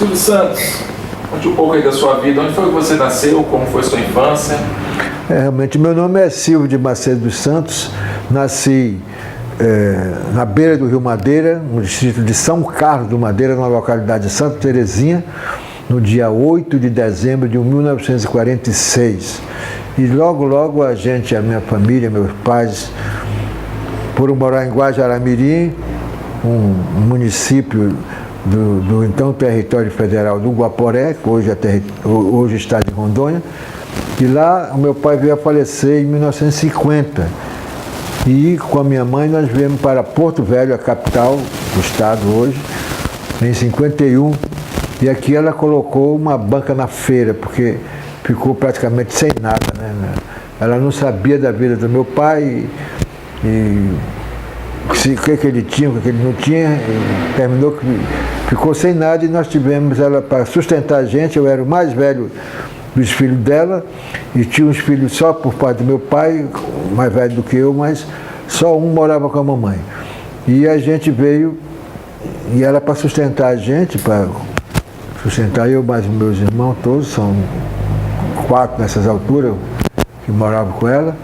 Silvio Santos, conte um pouco aí da sua vida. Onde foi que você nasceu? Como foi sua infância? Realmente, meu nome é Silvio de Macedo dos Santos. Nasci na beira do Rio Madeira, no distrito de São Carlos do Madeira, na localidade de Santa Terezinha, no dia 8 de dezembro de 1946. E logo a minha família, meus pais, foram morar em Guajará-Mirim, um município do então território federal do Guaporé, que hoje está em Rondônia. E lá o meu pai veio a falecer em 1950. E com a minha mãe nós viemos para Porto Velho, a capital do estado hoje, em 51. E aqui ela colocou uma banca na feira, porque ficou praticamente sem nada, né? Ela não sabia da vida do meu pai e o que ele tinha, o que ele não tinha, e terminou que ficou sem nada e nós tivemos ela para sustentar a gente. Eu era o mais velho dos filhos dela e tinha uns filhos só por parte do meu pai, mais velho do que eu, mas só um morava com a mamãe. E a gente veio, e ela para sustentar a gente, para sustentar eu, mais meus irmãos todos, são 4 nessas alturas que moravam com ela,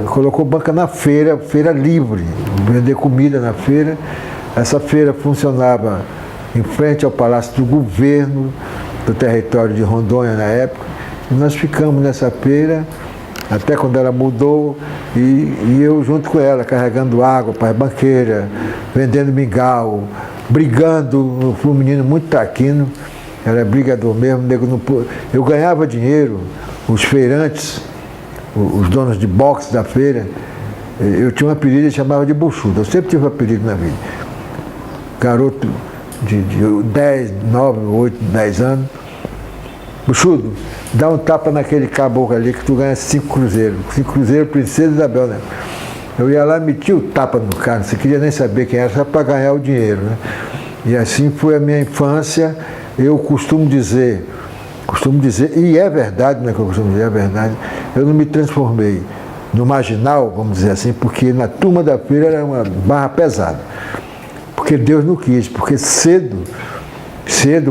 colocou banca na feira, feira livre, vender comida na feira. Essa feira funcionava em frente ao Palácio do Governo do território de Rondônia na época, e nós ficamos nessa feira até quando ela mudou, e eu junto com ela, carregando água para a banqueira, vendendo mingau, brigando. Eu fui um menino muito taquino, era brigador mesmo, eu ganhava dinheiro, os feirantes, os donos de boxe da feira, eu tinha um apelido que chamava de buchudo, eu sempre tive um apelido na vida. Garoto de 10, 9, 8, 10 anos, buchudo, dá um tapa naquele caboclo ali que tu ganha 5 cruzeiros. 5 cruzeiros, Princesa Isabel, né? Eu ia lá e metia o tapa no cara, não queria nem saber quem era, só para ganhar o dinheiro, né? E assim foi a minha infância. Eu costumo dizer, e é verdade, não é que eu costumo dizer, é verdade, eu não me transformei no marginal, vamos dizer assim, porque na turma da feira era uma barra pesada. Porque Deus não quis, porque cedo,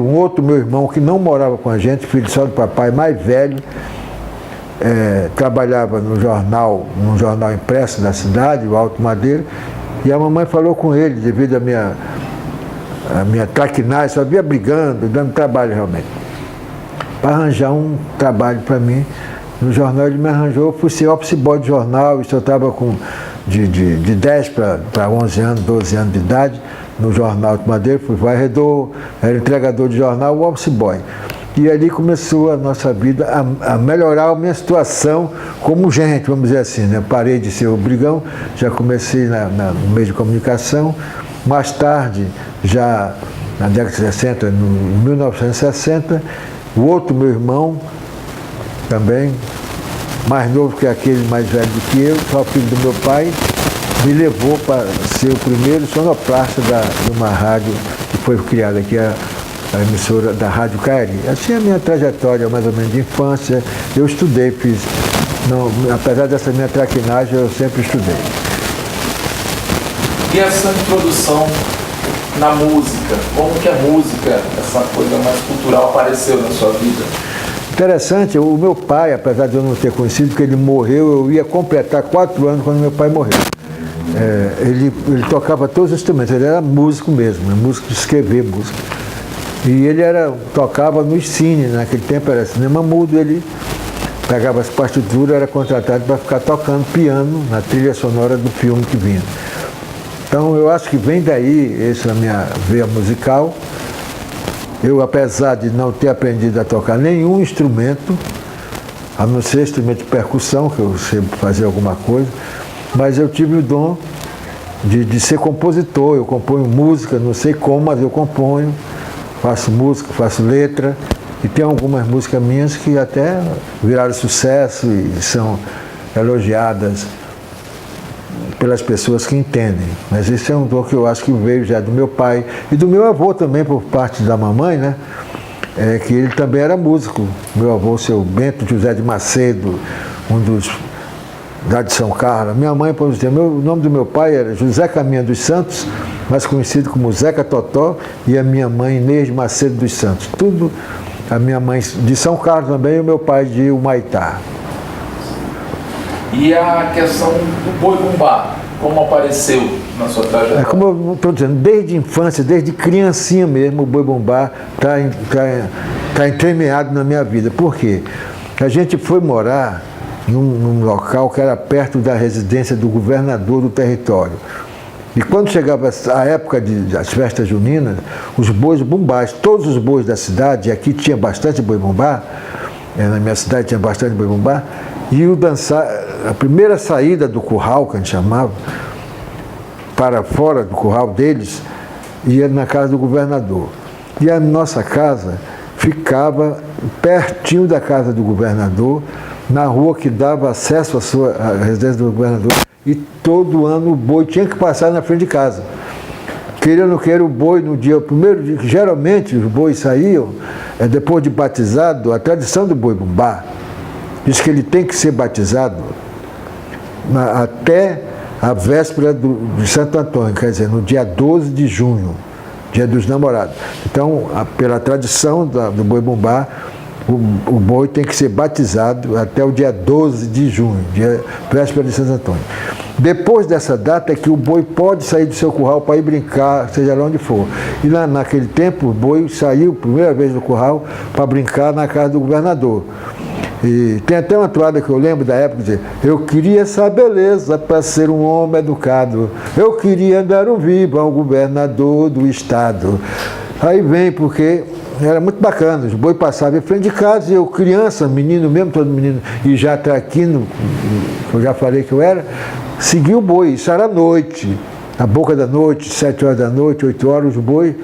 um outro meu irmão que não morava com a gente, filho só do papai, mais velho, trabalhava num jornal impresso da cidade, o Alto Madeira, e a mamãe falou com ele, devido à minha traquinagem, só via brigando, dando trabalho realmente, para arranjar um trabalho para mim no jornal. Ele me arranjou, eu fui ser office boy de jornal, isso eu estava com de 10 para 11 anos, 12 anos de idade, no jornal de Madeira, fui varredor, era entregador de jornal, o office boy. E ali começou a nossa vida a melhorar a minha situação como gente, vamos dizer assim, né? Parei de ser o brigão, já comecei no meio de comunicação. Mais tarde, já na década de 60, em 1960, o outro meu irmão, também, mais novo que aquele, mais velho do que eu, só filho do meu pai, me levou para ser o primeiro sonoplasta de uma rádio que foi criada aqui, a emissora da Rádio Cairi. Assim é a minha trajetória, mais ou menos, de infância. Eu estudei, apesar dessa minha traquinagem, eu sempre estudei. E essa introdução na música? Como que a música, essa coisa mais cultural, apareceu na sua vida? Interessante, o meu pai, apesar de eu não ter conhecido, porque ele morreu, eu ia completar 4 anos quando meu pai morreu. Ele tocava todos os instrumentos, ele era músico mesmo, músico de escrever música. E ele tocava no cine, naquele tempo era cinema mudo, ele pegava as partituras, era contratado para ficar tocando piano na trilha sonora do filme que vinha. Então eu acho que vem daí essa minha veia musical. Eu, apesar de não ter aprendido a tocar nenhum instrumento, a não ser instrumento de percussão, que eu sei fazer alguma coisa, mas eu tive o dom de ser compositor. Eu componho música, não sei como, mas eu componho, faço música, faço letra, e tem algumas músicas minhas que até viraram sucesso e são elogiadas pelas pessoas que entendem. Mas esse é um dom que eu acho que veio já do meu pai e do meu avô também, por parte da mamãe, né? Que ele também era músico. Meu avô, seu Bento José de Macedo, um dos lá de São Carlos. Minha mãe, por exemplo, o nome do meu pai era José Caminha dos Santos, mais conhecido como Zeca Totó, e a minha mãe Inês Macedo dos Santos. Tudo, a minha mãe de São Carlos também e o meu pai de Humaitá. E a questão do boi-bumbá, como apareceu na sua trajetória? Como eu estou dizendo, desde a infância, desde criancinha mesmo, o boi-bumbá está entremeado na minha vida. Por quê? A gente foi morar num local que era perto da residência do governador do território. E quando chegava a época das festas juninas, os bois bumbás, todos os bois da cidade, e aqui tinha bastante boi-bumbá, na minha cidade tinha bastante boi-bumbá, e a primeira saída do curral, que a gente chamava, para fora do curral deles, ia na casa do governador. E a nossa casa ficava pertinho da casa do governador, na rua que dava acesso à residência do governador, e todo ano o boi tinha que passar na frente de casa. Queira ou não queira, o boi no primeiro dia, geralmente os bois saíam, depois de batizado, a tradição do boi-bumbá diz que ele tem que ser batizado até a véspera de Santo Antônio, quer dizer, no dia 12 de junho, dia dos namorados. Então, pela tradição do boi-bumbá, o boi tem que ser batizado até o dia 12 de junho, dia véspera de Santo Antônio. Depois dessa data é que o boi pode sair do seu curral para ir brincar, seja lá onde for. E naquele tempo o boi saiu, primeira vez do curral, para brincar na casa do governador. E tem até uma toada que eu lembro da época, dizer, eu queria essa beleza para ser um homem educado, eu queria dar um viva ao governador do estado. Aí vem, porque era muito bacana, os boi passavam em frente de casa, e eu criança, menino mesmo, todo menino, e já traquindo, eu já falei que eu era, segui o boi, isso era à noite, na boca da noite, 7 horas da noite, 8 horas, os boi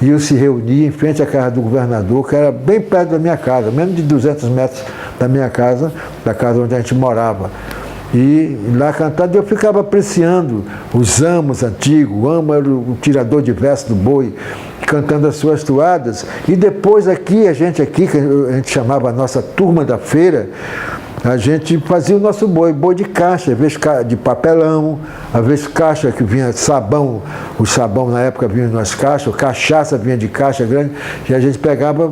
iam se reunir em frente à casa do governador, que era bem perto da minha casa, menos de 200 metros da minha casa, da casa onde a gente morava. E lá cantando, eu ficava apreciando os amos antigos, o amo era o tirador de verso do boi, cantando as suas toadas. E depois aqui, que a gente chamava a nossa turma da feira, a gente fazia o nosso boi de caixa, às vezes de papelão, às vezes caixa que vinha sabão, o sabão na época vinha nas caixas, cachaça vinha de caixa grande, e a gente pegava,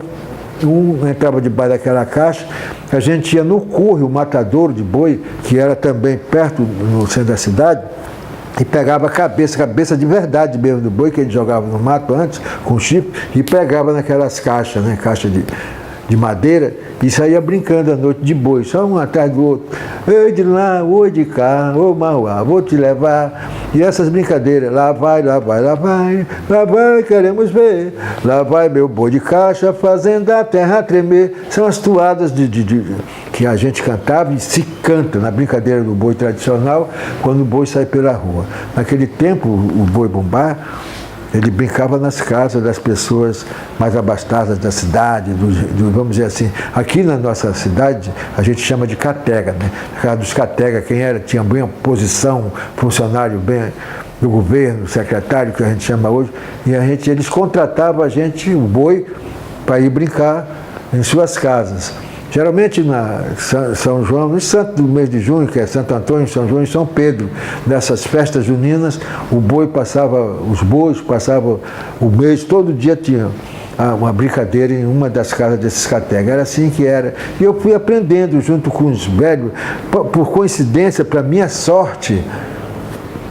entrava debaixo daquela caixa, a gente ia no curro, o matadouro de boi, que era também perto no centro da cidade, e pegava a cabeça de verdade mesmo do boi, que a gente jogava no mato antes, com chifre, e pegava naquelas caixas, né, caixa de madeira, e saía brincando à noite de boi, só um atrás do outro. Ei de lá, oi de cá, ô Mauá, vou te levar. E essas brincadeiras, lá vai, lá vai, lá vai, lá vai, queremos ver. Lá vai meu boi de caixa, fazendo a terra tremer. São as toadas que a gente cantava e se canta na brincadeira do boi tradicional, quando o boi sai pela rua. Naquele tempo, o boi-bumbá, ele brincava nas casas das pessoas mais abastadas da cidade, vamos dizer assim. Aqui na nossa cidade, a gente chama de catega, né? A casa dos catega, tinha bem posição, funcionário bem do governo, secretário, que a gente chama hoje, e eles contratavam a gente, o boi, para ir brincar em suas casas. Geralmente na São João, no santo do mês de junho, que é Santo Antônio, São João e São Pedro, nessas festas juninas, os bois passavam o mês, todo dia tinha uma brincadeira em uma das casas desses categas. Era assim que era. E eu fui aprendendo junto com os velhos, por coincidência, para minha sorte,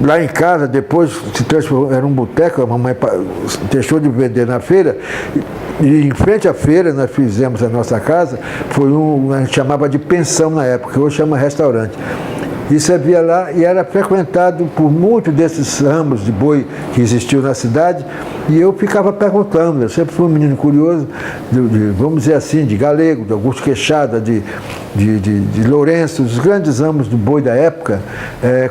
lá em casa, depois se transformou, era um boteco, a mamãe deixou de vender na feira, e em frente à feira nós fizemos a nossa casa, a gente chamava de pensão na época, hoje chama restaurante. Isso havia lá e era frequentado por muitos desses ramos de boi que existiam na cidade, e eu ficava perguntando, eu sempre fui um menino curioso, vamos dizer assim, de Galego, de Augusto Queixada, de Lourenço, os grandes ramos do boi da época,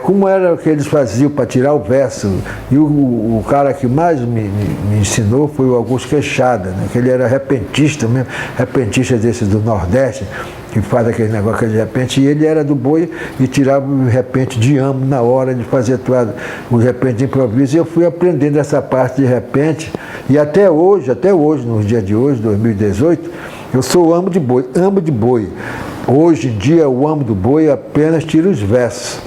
como era o que eles faziam para tirar o verso. E o cara que mais me ensinou foi o Augusto Queixada, né, que ele era repentista mesmo, repentista desses do Nordeste, que faz aquele negócio de repente, e ele era do boi e tirava o repente de amo na hora de fazer o repente de improviso, e eu fui aprendendo essa parte de repente, e até hoje, nos dias de hoje, 2018, eu sou amo de boi. Hoje em dia, o amo do boi apenas tira os versos,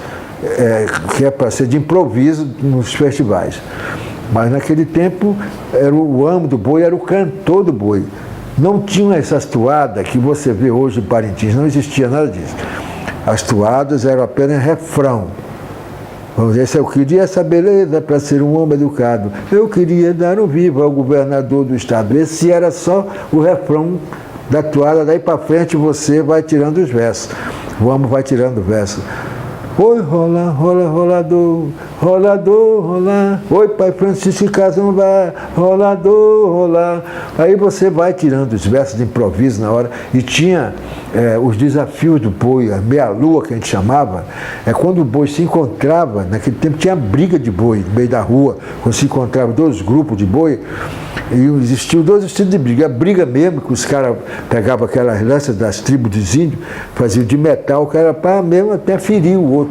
que é para ser de improviso nos festivais. Mas naquele tempo, o amo do boi era o cantor do boi. Não tinha essas toadas que você vê hoje em Parintins, não existia nada disso. As toadas eram apenas refrão. Vamos dizer, eu queria essa beleza para ser um homem educado. Eu queria dar um viva ao governador do estado. Esse era só o refrão da toada. Daí para frente você vai tirando os versos. O amo vai tirando o verso. Oi, rola, rola, rolador, rolador, rolar. Oi, pai Francisco Casamba, rolador, rolar. Aí você vai tirando os versos de improviso na hora. E tinha os desafios do boi, a meia-lua que a gente chamava. Quando o boi se encontrava, naquele tempo tinha briga de boi no meio da rua, quando se encontravam dois grupos de boi. E existiam dois estilos de briga. A briga mesmo, que os caras pegavam aquelas lanças das tribos dos índios, faziam de metal, que era para mesmo até ferir o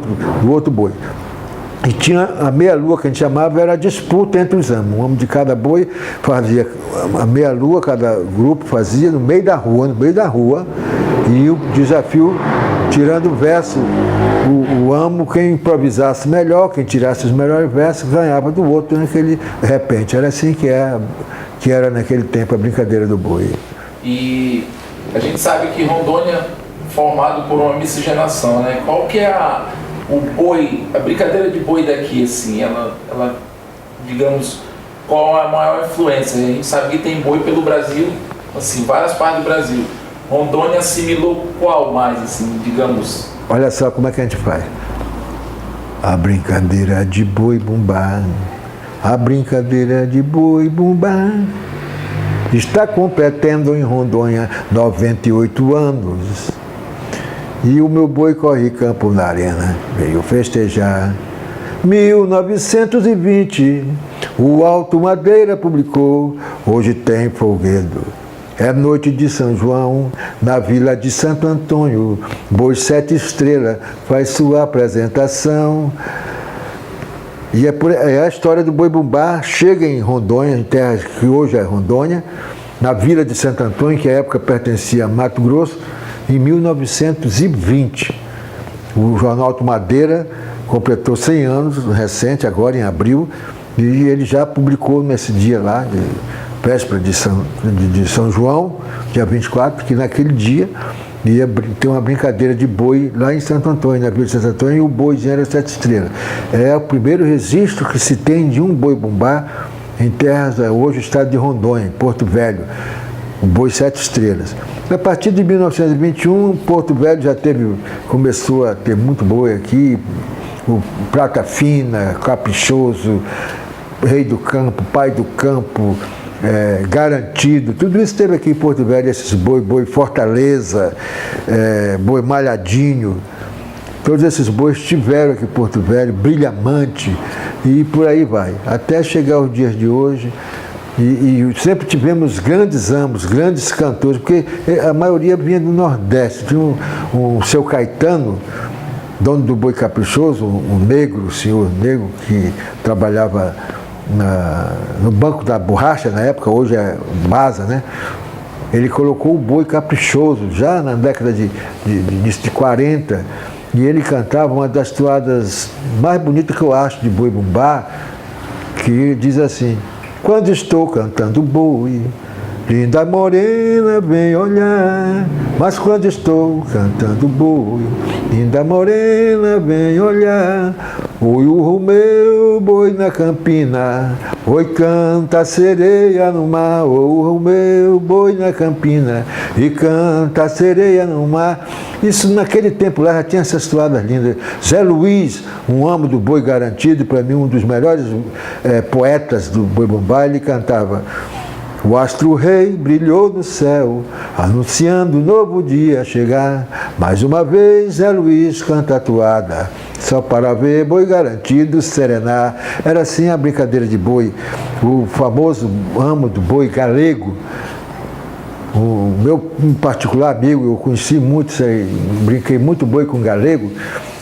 outro boi. E tinha a meia-lua, que a gente chamava, era a disputa entre os amos. Um amo de cada boi fazia a meia-lua, cada grupo fazia no meio da rua, e o desafio, tirando o verso, o amo, quem improvisasse melhor, quem tirasse os melhores versos, ganhava do outro naquele repente. Era assim que era naquele tempo a brincadeira do boi. E a gente sabe que Rondônia formado por uma miscigenação, né? Qual que é o boi, a brincadeira de boi daqui, assim, ela, digamos, qual a maior influência? A gente sabe que tem boi pelo Brasil, assim, várias partes do Brasil. Rondônia assimilou qual mais, assim, digamos? Olha só como é que a gente faz. A brincadeira de boi bumbá, a brincadeira de boi bumbá, está completando em Rondônia 98 anos. E o meu boi corre campo na arena, veio festejar. 1920, o Alto Madeira publicou, hoje tem folguedo. É noite de São João, na vila de Santo Antônio, Boi 7 Estrelas faz sua apresentação. E é a história do boi bumbá, chega em Rondônia, em terras que hoje é Rondônia, na vila de Santo Antônio, que à época pertencia a Mato Grosso, em 1920. O jornal Alto Madeira completou 100 anos, recente, agora em abril, e ele já publicou nesse dia lá, véspera de São João, dia 24, que naquele dia ia ter uma brincadeira de boi lá em Santo Antônio, na vila de Santo Antônio, e o boizinho era 7 estrelas. É o primeiro registro que se tem de um boi bumbá em terras, hoje o estado de Rondônia, em Porto Velho, o boi 7 estrelas. A partir de 1921, Porto Velho começou a ter muito boi aqui, o Prata Fina, Caprichoso, Rei do Campo, Pai do Campo, Garantido, tudo isso teve aqui em Porto Velho, esses boi Fortaleza, boi Malhadinho, todos esses bois tiveram aqui em Porto Velho, Brilhamante, e por aí vai, até chegar aos dias de hoje. E sempre tivemos grandes amos, grandes cantores, porque a maioria vinha do Nordeste. Tinha o seu Caetano, dono do Boi Caprichoso, um negro, o senhor negro, que trabalhava no Banco da Borracha, na época, hoje é Basa, né? Ele colocou o Boi Caprichoso, já na década de 40, e ele cantava uma das toadas mais bonitas que eu acho de boi bumbá, que diz assim: quando estou cantando boi, linda morena vem olhar. Mas quando estou cantando boi, linda morena vem olhar. Oi, o meu boi na campina, oi, canta a sereia no mar. Oi, o meu boi na campina, e canta a sereia no mar. Isso naquele tempo lá já tinha essas toadas lindas. Zé Luiz, um amo do boi garantido, para mim um dos melhores poetas do boi bumbá, ele cantava: o astro-rei brilhou no céu, anunciando o novo dia chegar. Mais uma vez Zé Luiz canta a toada, só para ver boi garantido serenar. Era assim a brincadeira de boi. O famoso amo do boi galego, o meu particular amigo, eu conheci muito, brinquei muito boi com galego,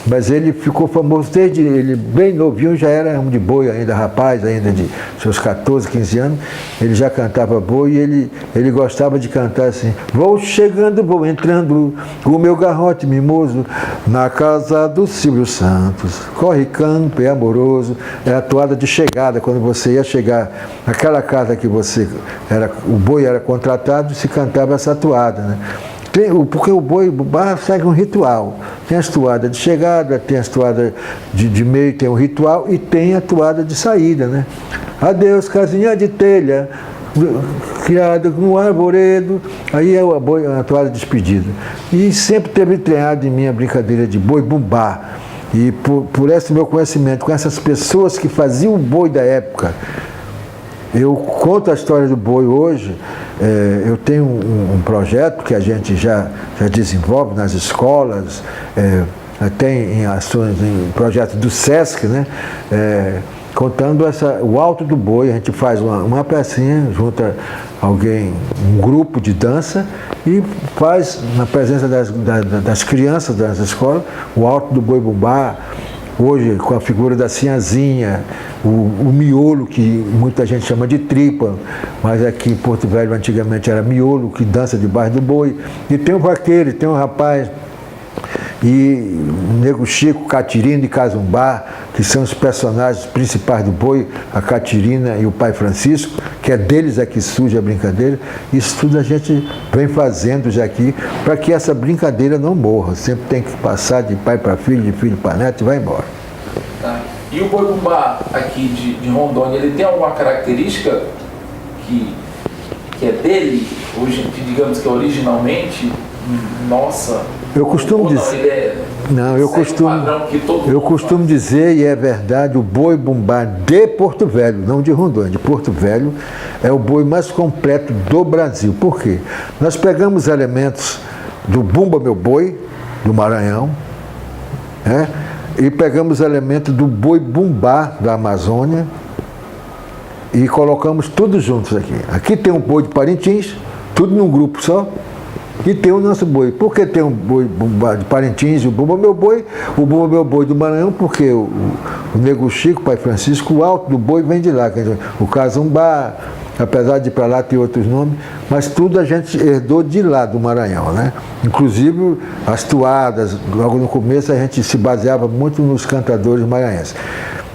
Mas ele ficou famoso desde ele bem novinho, já era um de boi ainda, rapaz, ainda de seus 14, 15 anos, ele já cantava boi e ele gostava de cantar assim: vou chegando, vou entrando, o meu garrote mimoso, na casa do Silvio Santos, corre campo, é amoroso. É a toada de chegada, quando você ia chegar naquela casa que o boi era contratado, se cantava essa toada, né? Porque o boi bumbá segue um ritual. Tem a toada de chegada, tem a toada de meio, tem um ritual, e tem a toada de saída, né? Adeus, casinha de telha, criada no arvoredo. Aí é a toada de despedida. E sempre teve treinado em mim a brincadeira de boi bumbá. E por esse meu conhecimento com essas pessoas que faziam o boi da época, eu conto a história do boi hoje. Eu tenho um projeto que a gente já desenvolve nas escolas, tem em ações, em projetos do SESC, né? Contando o alto do boi. A gente faz uma pecinha, junta alguém, um grupo de dança, e faz, na presença das crianças das escolas, o alto do boi bumbá. Hoje, com a figura da sinhazinha, o miolo, que muita gente chama de tripa, mas aqui em Porto Velho antigamente era miolo, que dança debaixo do boi. E tem o vaqueiro, tem o rapaz, e o Nego Chico, Catirina e Cazumbá, que são os personagens principais do boi, a Catirina e o pai Francisco, que é deles aqui surge a brincadeira. Isso tudo a gente vem fazendo já aqui, para que essa brincadeira não morra. Sempre tem que passar de pai para filho, de filho para neto, e vai embora. Tá. E o boi bumbá aqui de Rondônia, ele tem alguma característica que é dele, hoje, digamos que originalmente nossa? Eu costumo dizer. Eu costumo dizer, e é verdade, o boi bumbá de Porto Velho, não de Rondônia, de Porto Velho, é o boi mais completo do Brasil. Por quê? Nós pegamos elementos do Bumba Meu Boi, do Maranhão, né? E pegamos elementos do boi bumbá da Amazônia e colocamos tudo juntos aqui. Aqui tem um boi de Parintins, tudo num grupo só. E tem o nosso boi. Por que tem um boi de Parintins e o Bumba Meu Boi? O Bumba Meu Boi do Maranhão, porque o Nego Chico, o pai Francisco, o alto do boi vem de lá. Quer dizer, o Cazumbá, apesar de para lá ter outros nomes, mas tudo a gente herdou de lá do Maranhão, né? Inclusive as toadas, logo no começo a gente se baseava muito nos cantadores maranhenses.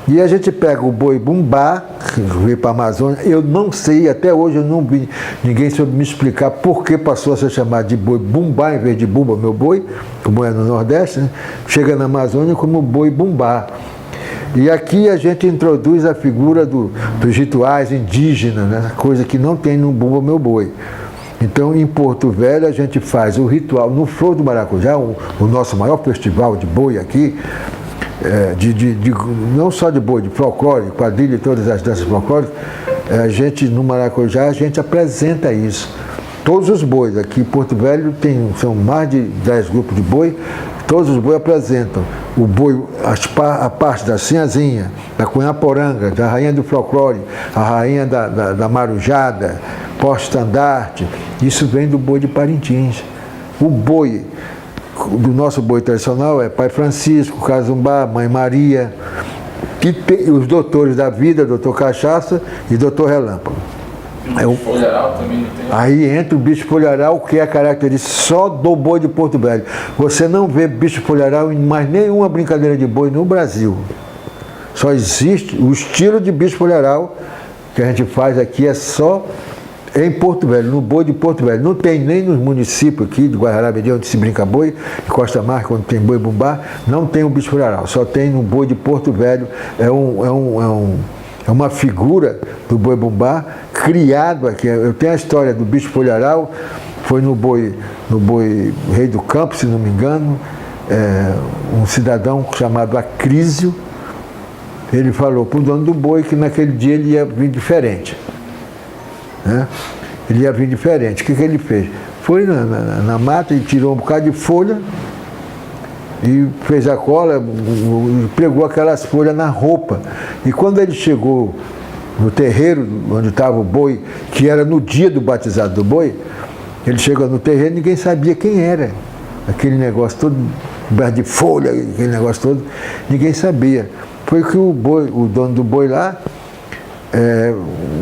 E a gente pega o boi bumbá, que veio para a Amazônia. Eu não sei, até hoje eu não vi ninguém soube me explicar por que passou a ser chamado de boi bumbá em vez de Bumba Meu Boi, como é no Nordeste, né? Chega na Amazônia como boi bumbá. E aqui a gente introduz a figura dos rituais indígenas, né? Coisa que não tem no Bumba Meu Boi. Então, em Porto Velho, a gente faz o ritual no Flor do Maracujá, o nosso maior festival de boi aqui, não só de boi, de folclore, quadrilha e todas as danças folclóricas. A gente, no Maracujá, a gente apresenta isso. Todos os bois, aqui em Porto Velho são mais de 10 grupos de boi, todos os bois apresentam o boi, a parte da sinhazinha, da cunhaporanga, da rainha do folclore, a rainha da marujada, porta-estandarte. Isso vem do boi de Parintins. O boi do nosso boi tradicional é pai Francisco, Cazumbá, mãe Maria, que tem os doutores da vida, doutor Cachaça e doutor Relâmpago. E o bicho folharal também não tem? Aí entra o bicho folharal, que é característica só do boi de Porto Velho. Você não vê bicho folharal em mais nenhuma brincadeira de boi no Brasil. Só existe o estilo de bicho folharal que a gente faz aqui, é só em Porto Velho, no boi de Porto Velho. Não tem nem nos municípios aqui de Guararapes, onde se brinca boi, Costa Marca, onde tem boi bumbá, não tem o bicho folharal, só tem no boi de Porto Velho. É uma figura do boi bumbá criado aqui. Eu tenho a história do bicho folharal, foi no boi Rei do Campo, se não me engano, um cidadão chamado Acrísio, ele falou para o dono do boi que naquele dia ele ia vir diferente. Né? Ele ia vir diferente. O que ele fez? Foi na mata e tirou um bocado de folha e fez a cola, pregou aquelas folhas na roupa. E quando ele chegou no terreiro onde estava o boi, que era no dia do batizado do boi, ele chegou no terreiro e ninguém sabia quem era. Aquele negócio todo coberto de folha, aquele negócio todo, ninguém sabia. Foi que o dono do boi lá,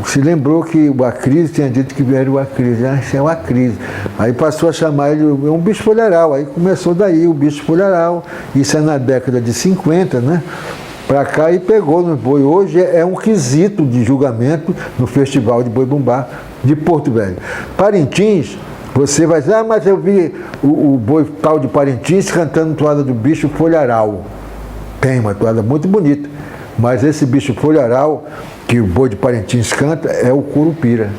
se lembrou que o Acris tinha dito que era o Acris, isso é o Acris. Aí passou a chamar ele um bicho folharal, aí começou daí o bicho folharal, isso é na década de 50, né? Para cá e pegou no boi. Hoje é um quesito de julgamento no Festival de Boi-Bumbá de Porto Velho. Parintins, você vai dizer, mas eu vi o boi tal de Parintins cantando toada do bicho folharal. Tem uma toada muito bonita, mas esse bicho folharal que o boi de Parintins canta é o curupira.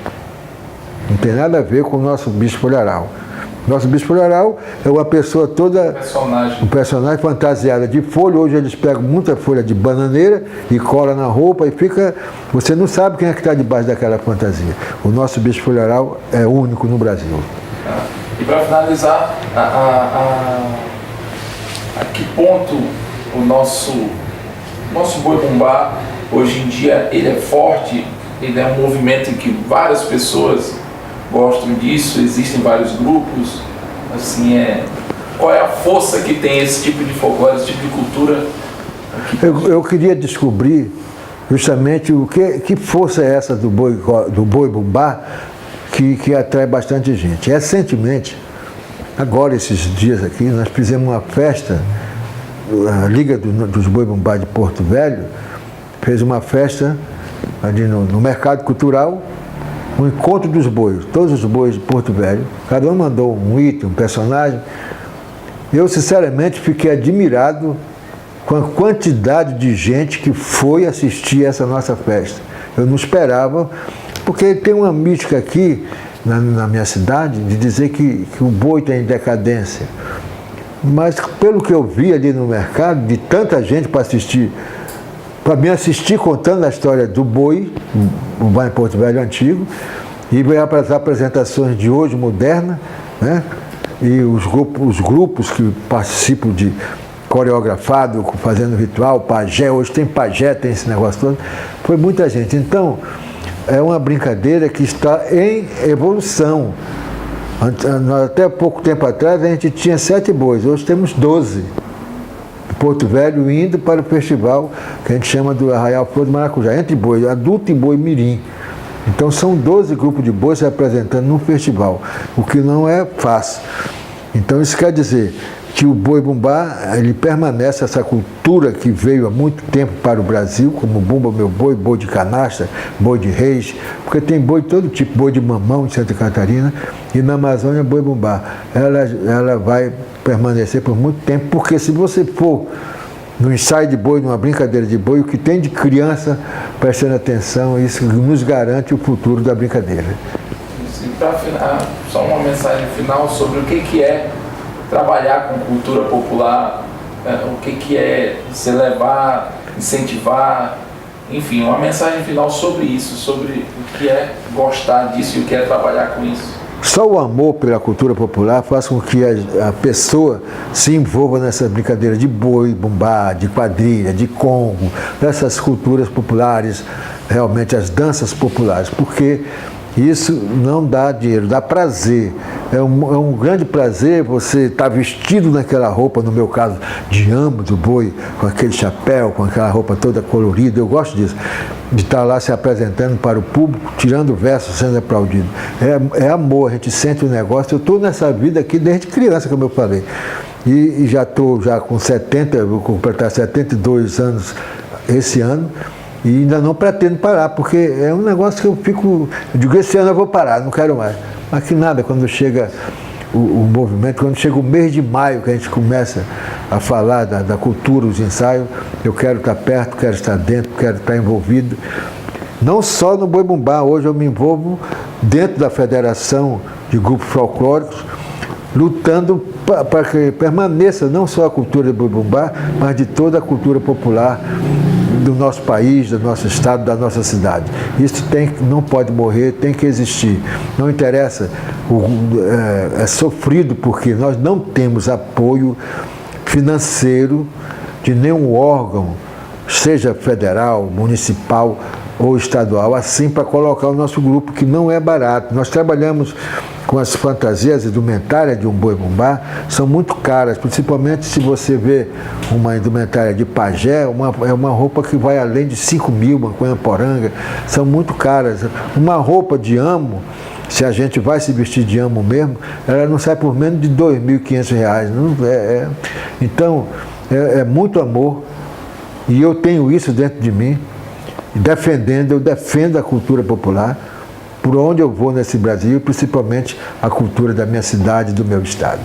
Não tem nada a ver com o nosso bicho folharal. Nosso bicho folharal é uma pessoa toda... Um personagem fantasiado de folha. Hoje eles pegam muita folha de bananeira e colam na roupa e fica... Você não sabe quem é que está debaixo daquela fantasia. O nosso bicho folharal é único no Brasil. E para finalizar, a que ponto o nosso boi-bumbá, hoje em dia, ele é forte, ele é um movimento em que várias pessoas gostam disso, existem vários grupos, assim, qual é a força que tem esse tipo de folclore, esse tipo de cultura? Eu queria descobrir justamente que força é essa do boi-bumbá que atrai bastante gente. Recentemente, agora esses dias aqui, nós fizemos uma festa, a Liga dos Boi-Bumbá de Porto Velho fez uma festa ali no Mercado Cultural, um encontro dos bois, todos os bois de Porto Velho, cada um mandou um item, um personagem. Eu, sinceramente, fiquei admirado com a quantidade de gente que foi assistir essa nossa festa. Eu não esperava, porque tem uma mística aqui na minha cidade de dizer que o boi está em decadência. Mas pelo que eu vi ali no mercado, de tanta gente para me assistir contando a história do boi, o Boi em Porto Velho antigo, e veio para as apresentações de hoje, moderna, né? E os grupos que participam de coreografado, fazendo ritual, pajé, hoje tem pajé, tem esse negócio todo, foi muita gente. Então, é uma brincadeira que está em evolução. Até pouco tempo atrás a gente tinha 7 bois, hoje temos 12. Porto Velho indo para o festival que a gente chama do Arraial Flor do Maracujá, entre boi adulto e boi mirim. Então são 12 grupos de bois se apresentando num festival, o que não é fácil. Então isso quer dizer que o boi-bumbá, ele permanece, essa cultura que veio há muito tempo para o Brasil, como Bumba Meu Boi, boi de canastra, boi de reis, porque tem boi de todo tipo, boi de mamão de Santa Catarina, e na Amazônia boi-bumbá. Ela vai permanecer por muito tempo, porque se você for no ensaio de boi, numa brincadeira de boi, o que tem de criança prestando atenção, isso nos garante o futuro da brincadeira. E para só uma mensagem final sobre o que é trabalhar com cultura popular, o que é se levar, incentivar, enfim, uma mensagem final sobre isso, sobre o que é gostar disso e o que é trabalhar com isso. Só o amor pela cultura popular faz com que a pessoa se envolva nessa brincadeira de boi, bumbá, de quadrilha, de congo, dessas culturas populares, realmente as danças populares, porque isso não dá dinheiro, dá prazer. É um grande prazer você estar vestido naquela roupa, no meu caso, de amo do boi, com aquele chapéu, com aquela roupa toda colorida. Eu gosto disso, de estar lá se apresentando para o público, tirando versos, sendo aplaudido. É amor, a gente sente o negócio. Eu estou nessa vida aqui desde criança, como eu falei. E já estou com 70, vou completar 72 anos esse ano. E ainda não pretendo parar, porque é um negócio que eu digo, esse ano eu vou parar, não quero mais. Mas que nada, quando chega o movimento, quando chega o mês de maio, que a gente começa a falar da cultura, os ensaios, eu quero estar perto, quero estar dentro, quero estar envolvido. Não só no boi-bumbá, hoje eu me envolvo dentro da Federação de Grupos Folclóricos, lutando para que permaneça não só a cultura do boi-bumbá, mas de toda a cultura popular do nosso país, do nosso estado, da nossa cidade. Isso não pode morrer, tem que existir. Não interessa, é sofrido porque nós não temos apoio financeiro de nenhum órgão, seja federal, municipal ou estadual, assim para colocar o nosso grupo, que não é barato. Nós trabalhamos com as fantasias indumentárias de um boi-bumbá, são muito caras, principalmente se você vê uma indumentária de pajé, é uma roupa que vai além de 5 mil, uma coiamporanga, são muito caras. Uma roupa de amo, se a gente vai se vestir de amo mesmo, ela não sai por menos de R$ 2.500. Então, é muito amor, e eu tenho isso dentro de mim, eu defendo a cultura popular, por onde eu vou nesse Brasil, principalmente a cultura da minha cidade e do meu estado.